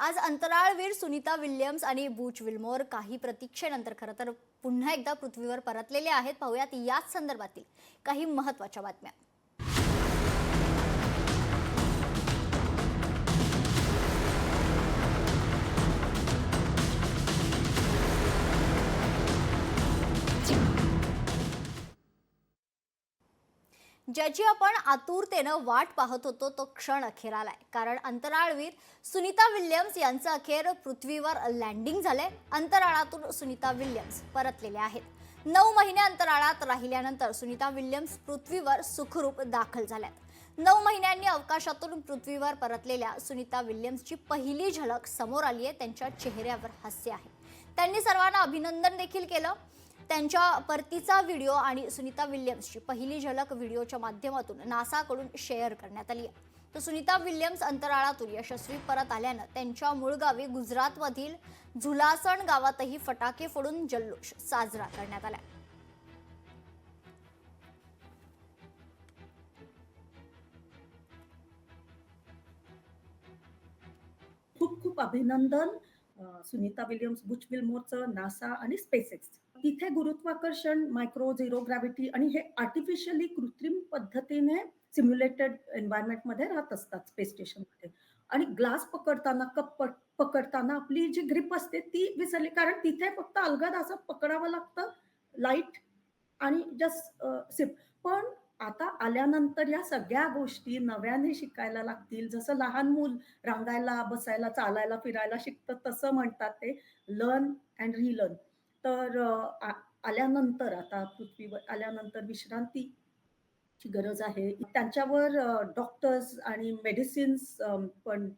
आज अंतराळवीर सुनीता विल्यम्स आणि बूच विल्मोर काही प्रतीक्षेनंतर खरं तर पुन्हा एकदा पृथ्वीवर परतलेले आहेत। पाहूयात याच संदर्भातील काही महत्त्वाच्या बातम्या। ज्याची आपण आतुरतेनं वाट पाहत होतो तो क्षण अखेर आलाय। कारण अंतराळवीर सुनीता विल्यम्स यांचं अखेर पृथ्वीवर लँडिंग झालंय। अंतराळातून सुनीता विल्यम्स परतलेले आहेत। 9 महिने अंतराळात राहिल्यानंतर सुनीता विल्यम्स पृथ्वीवर सुखरूप दाखल झाल्यात। 9 महिन्यांनी अवकाशातून पृथ्वीवर परतलेल्या सुनीता विल्यम्सची पहिली झलक समोर आली आहे। त्यांच्या चेहऱ्यावर हास्य आहे। त्यांनी सर्वांना अभिनंदन देखील केलं। त्यांच्या परतीचा व्हिडिओ आणि सुनीता विल्यम्सची पहिली झलक व्हिडिओच्या माध्यमातून नासाकडून शेअर करण्यात आली आहे। तर सुनीता विल्यम्स अंतराळातून यशस्वी परत आल्यानं त्यांच्या मूळ गावी गुजरातमधील झुलासण गावातही फटाके फोडून जल्लोष साजरा करण्यात आला। खूप खूप अभिनंदन सुनीता विल्यम्स, बूच विल्मोरचं, नासा आणि स्पेसएक्स। तिथे गुरुत्वाकर्षण, मायक्रो झिरो ग्रॅव्हिटी आणि हे आर्टिफिशियली कृत्रिम पद्धतीने सिम्युलेटेड एन्व्हायरमेंटमध्ये राहत असतात स्पेस स्टेशनमध्ये। आणि ग्लास पकडताना, कप पकडताना आपली जी ग्रिप असते ती विसरली, कारण तिथे फक्त अलगद असं पकडावं लागतं, लाईट आणि जस्ट सिप। पण आता आल्यानंतर या सगळ्या गोष्टी नव्याने शिकायला लागतील। जसं लहान मूल रांगायला, बसायला, चालायला, फिरायला शिकतं तसं म्हणतात ते लर्न अँड रिलर्न। तर आल्यानंतर आता पृथ्वीवर आल्यानंतर विश्रांतीची गरज आहे। त्यांच्यावर डॉक्टर्स आणि मेडिसिन्स पण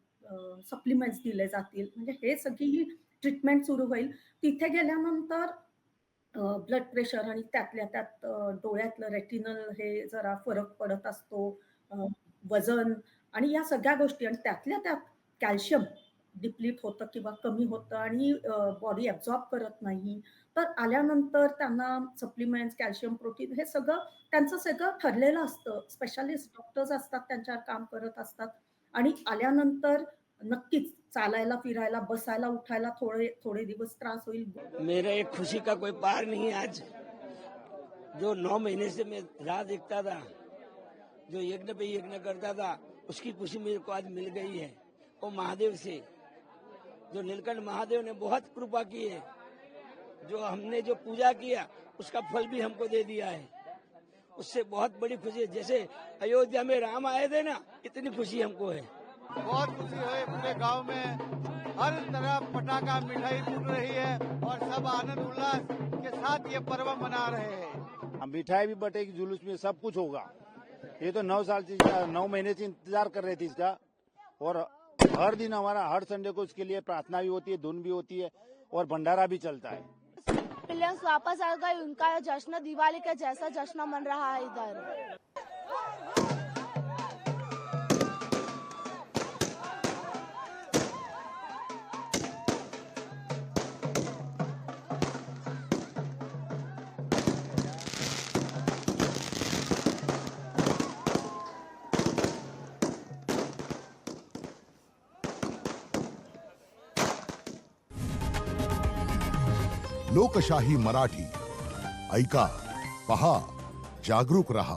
सप्लिमेंट्स दिले जातील। म्हणजे हे सगळी ट्रीटमेंट सुरू होईल। तिथे गेल्यानंतर ब्लड प्रेशर आणि त्यातल्या त्यात डोळ्यातलं रेटिनल हे जरा फरक पडत असतो, वजन आणि या सगळ्या गोष्टी, आणि त्यातल्या त्यात कॅल्शियम डिप्लीट होतं किंवा कमी होतं आणि बॉडी ॲब्झॉर्ब करत नाही। तर आल्यानंतर त्यांना सप्लिमेंट्स, कॅल्शियम, प्रोटीन हे सगळं त्यांचं सगळं ठरलेलं असतं। स्पेशालिस्ट डॉक्टर्स असतात, त्यांच्यावर काम करत असतात। आणि आल्यानंतर नक्कीच चालायला, फिरायला, बसायला, उठायला थोडे थोडे दिवस त्रास होईल। मेरा एक खुशी का कोई पार नहीं है। आज जो 9 महीने से मैं राह देखता था, जो यज्ञ पे यज्ञ करता था, उसकी खुशी मेरे को आज मिल गई है। वो महादेव से, जो नीलकंठ महादेव ने बहुत कृपा की है। जो हमने जो पूजा किया उसका फल भी हमको दे दिया है। उससे बहुत बड़ी खुशी है। जैसे अयोध्या में राम आए थे ना, इतनी खुशी हमको है। बहुत खुशी है। पूरे गांव में हर तरफ पटाखा, मिठाई फूट रही है और सब आनंद उल्लास के साथ ये पर्व मना रहे हैं। मिठाई भी बटेगी, जुलूस में सब कुछ होगा। ये तो 9 महीने से इंतजार कर रहे थे इसका। और हर दिन हमारा, हर संडे को इसके लिए प्रार्थना भी होती है, धुन भी होती है और भंडारा भी चलता है। विलियम्स वापस आ गए, उनका जश्न दिवाली के जैसा जश्न मन रहा है इधर। लोकशाही मराठी ऐका, पहा, जागरूक रहा।